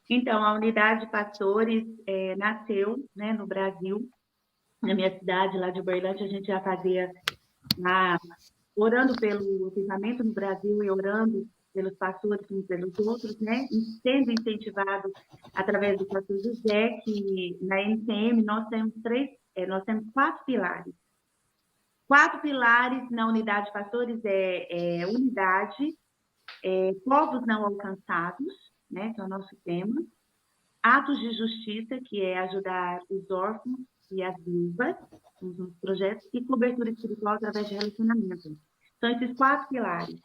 Então, a unidade de pastores nasceu, né, no Brasil, na minha cidade, lá de Uberlândia. A gente já fazia, orando pelo avivamento no Brasil e orando pelos pastores uns pelos outros, né, e sendo incentivado através do pastor José, que na NCM nós temos quatro pilares. Quatro pilares na unidade de pastores unidade, povos não alcançados, né, que é o nosso tema, atos de justiça, que é ajudar os órfãos e as viúvas, nos projetos, e cobertura espiritual através de relacionamento. São esses quatro pilares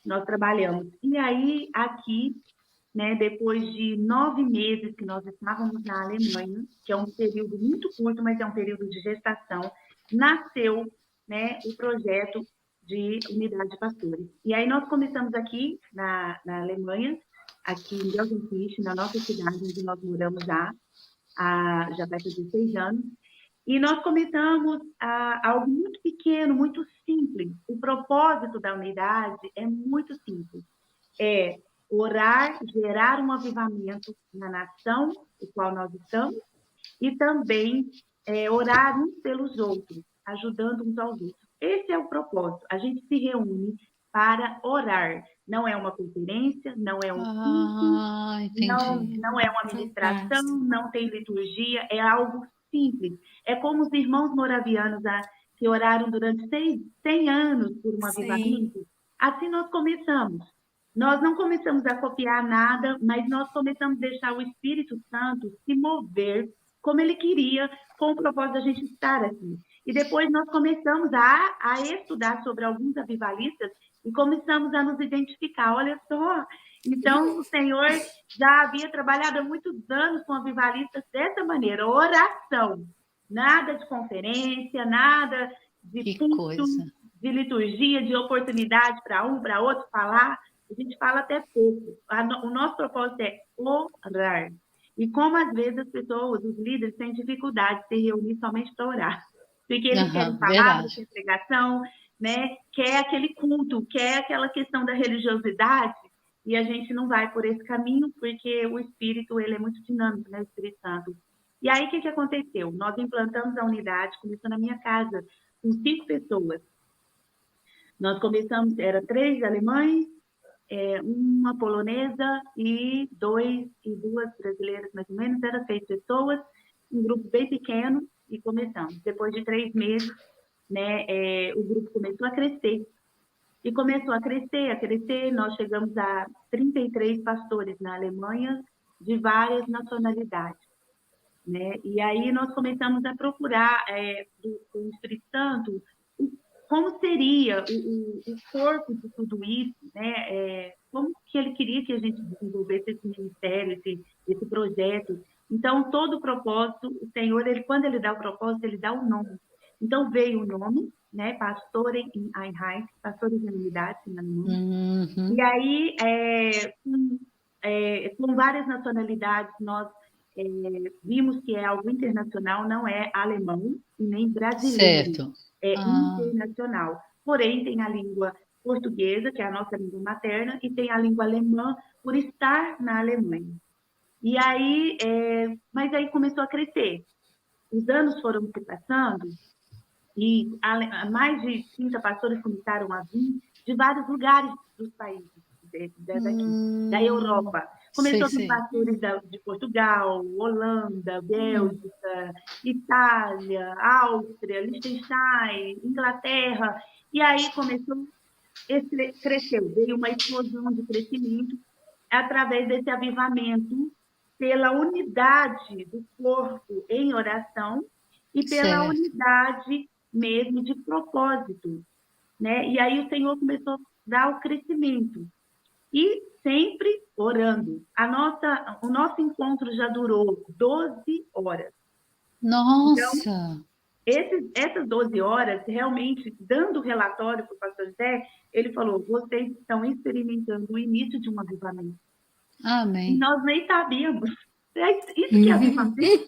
que nós trabalhamos. E aí, aqui, né, depois de 9 meses que nós estávamos na Alemanha, que é um período muito curto, mas é um período de gestação, nasceu, né, o projeto de unidade de pastores. E aí nós começamos aqui na Alemanha, aqui em Gelsenkirchen, na nossa cidade, onde nós moramos já vai fazer 6 anos, e nós começamos algo muito pequeno, muito simples. O propósito da unidade é muito simples. É orar, gerar um avivamento na nação, o qual nós estamos, e também orar uns pelos outros, ajudando uns aos outros. Esse é o propósito. A gente se reúne para orar. Não é uma conferência, não é um culto, Entendi. não é uma ministração, não tem liturgia, é algo simples. É como os irmãos moravianos que oraram durante 100 anos por um avivamento. Assim nós começamos. Nós não começamos a copiar nada, mas nós começamos a deixar o Espírito Santo se mover como ele queria, com o propósito da gente estar aqui. E depois nós começamos a estudar sobre alguns avivalistas e começamos a nos identificar. Olha só, então o Senhor já havia trabalhado há muitos anos com avivalistas dessa maneira, oração. Nada de conferência, nada de culto, de liturgia, de oportunidade para um, para outro falar. A gente fala até pouco. O nosso propósito é orar. E como às vezes as pessoas, os líderes, têm dificuldade de se reunir somente para orar. Porque eles querem palavra, querem pregação, né? Quer aquele culto, quer aquela questão da religiosidade, e a gente não vai por esse caminho, porque o Espírito ele é muito dinâmico, né? O Espírito Santo. E aí, o que aconteceu? Nós implantamos a unidade, começou na minha casa, com 5 pessoas. Nós começamos, era 3 alemães, uma polonesa e 2 e 2 brasileiras, mais ou menos, eram 6 pessoas, um grupo bem pequeno, e começamos. Depois de 3 meses, né, o grupo começou a crescer. E começou a crescer, nós chegamos a 33 pastores na Alemanha, de várias nacionalidades. Né? E aí nós começamos a procurar do Espírito Santo como seria o corpo de tudo isso, né? Como que ele queria que a gente desenvolvesse esse ministério, esse projeto. Então, todo o propósito, o Senhor, quando ele dá o propósito, ele dá o nome. Então, veio o nome, né? Pastores in Einheit, pastores em unidade, na Alemanha. E aí, com várias nacionalidades, nós vimos que é algo internacional, não é alemão e nem brasileiro, é internacional. Porém, tem a língua portuguesa, que é a nossa língua materna, e tem a língua alemã, por estar na Alemanha. E aí, mas aí começou a crescer. Os anos foram se passando e mais de 30 pastores começaram a vir de vários lugares dos países daqui, da Europa. Começou com pastores de Portugal, Holanda, Bélgica, Itália, Áustria, Liechtenstein, Inglaterra. E aí cresceu, veio uma explosão de crescimento através desse avivamento pela unidade do corpo em oração e pela unidade mesmo de propósito, né? E aí o Senhor começou a dar o crescimento. E sempre orando. O nosso encontro já durou 12 horas. Nossa! Então, essas 12 horas, realmente, dando relatório para o pastor José, ele falou, vocês estão experimentando o início de um avivamento. Amém. E nós nem sabíamos. Isso que é avivamento.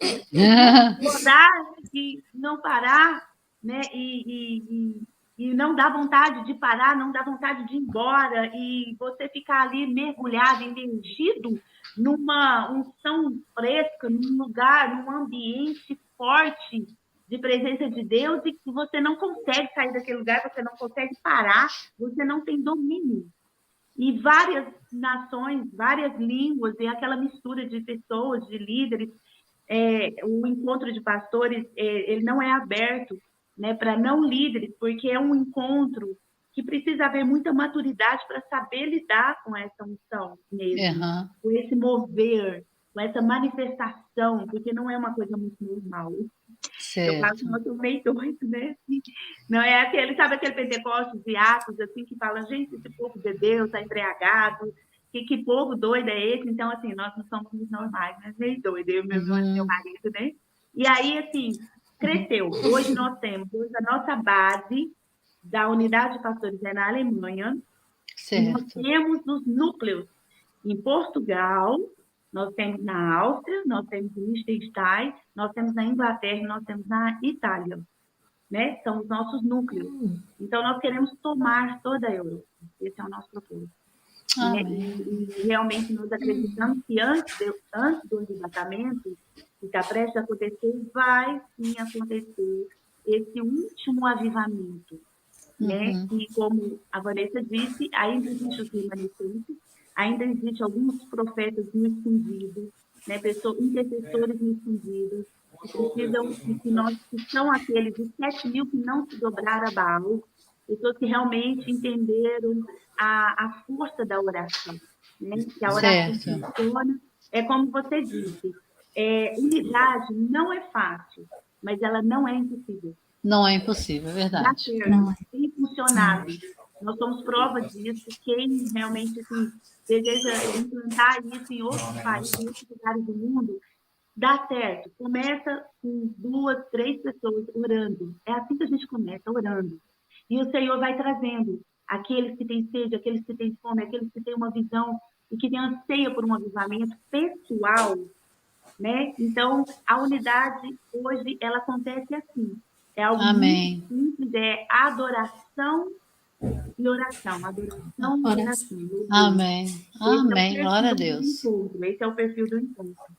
Orar e não parar, né? E não dá vontade de parar, não dá vontade de ir embora, e você ficar ali mergulhado, imergido numa unção fresca, num lugar, num ambiente forte de presença de Deus e que você não consegue sair daquele lugar, você não consegue parar, você não tem domínio. E várias nações, várias línguas, e aquela mistura de pessoas, de líderes, o encontro de pastores, ele não é aberto, né, para não líderes, porque é um encontro que precisa haver muita maturidade para saber lidar com essa unção mesmo, Aham, com esse mover, com essa manifestação, porque não é uma coisa muito normal. Eu falo que certo. nós somos meio doidos, né? Não é aquele, sabe aquele Pentecostes e Atos, assim, que fala, gente, esse povo de Deus está embriagado, que povo doido é esse? Então, assim, nós não somos muito normais, né? Meio doido, eu e meu Uhum, marido, né? E aí, assim, cresceu. Hoje nós temos, hoje a nossa base da unidade de pastores é na Alemanha, e nós certo. temos os núcleos em Portugal, nós temos na Áustria, nós temos em Liechtenstein, nós temos na Inglaterra e nós temos na Itália, né? São os nossos núcleos. Então, nós queremos tomar toda a Europa. Esse é o nosso propósito. Né? Amém. E realmente nós acreditamos que antes do arrebatamento, que está prestes a acontecer, vai sim acontecer esse último avivamento, né? Uhum, E como a Vanessa disse, ainda existe os remanescentes, ainda existe alguns profetas no escondido, né? Pessoas, intercessores no escondido, que precisam, e que nós, que são aqueles, os 7.000 que não se dobraram a Baal, pessoas que realmente entenderam a força da oração, né? Que a oração certo. funciona, é como você disse, unidade não é fácil, mas ela não é impossível. Não é impossível, é Dá verdade. certo, Não é. tem funcionado. Nós somos prova disso. Quem realmente assim, deseja implantar isso em outros países, em outros lugares do mundo, dá certo. Começa com 2, 3 pessoas orando. É assim que a gente começa, orando. E o Senhor vai trazendo aqueles que têm sede, aqueles que têm fome, aqueles que têm uma visão e que têm anseia por um avivamento pessoal, né? Então, a unidade hoje ela acontece assim. É algo muito Amém. simples, é adoração e oração, adoração e Oração. oração. Meu Deus. Amém. Esse é o Amém. Glória a perfil do Deus. encontro, esse é o perfil do encontro.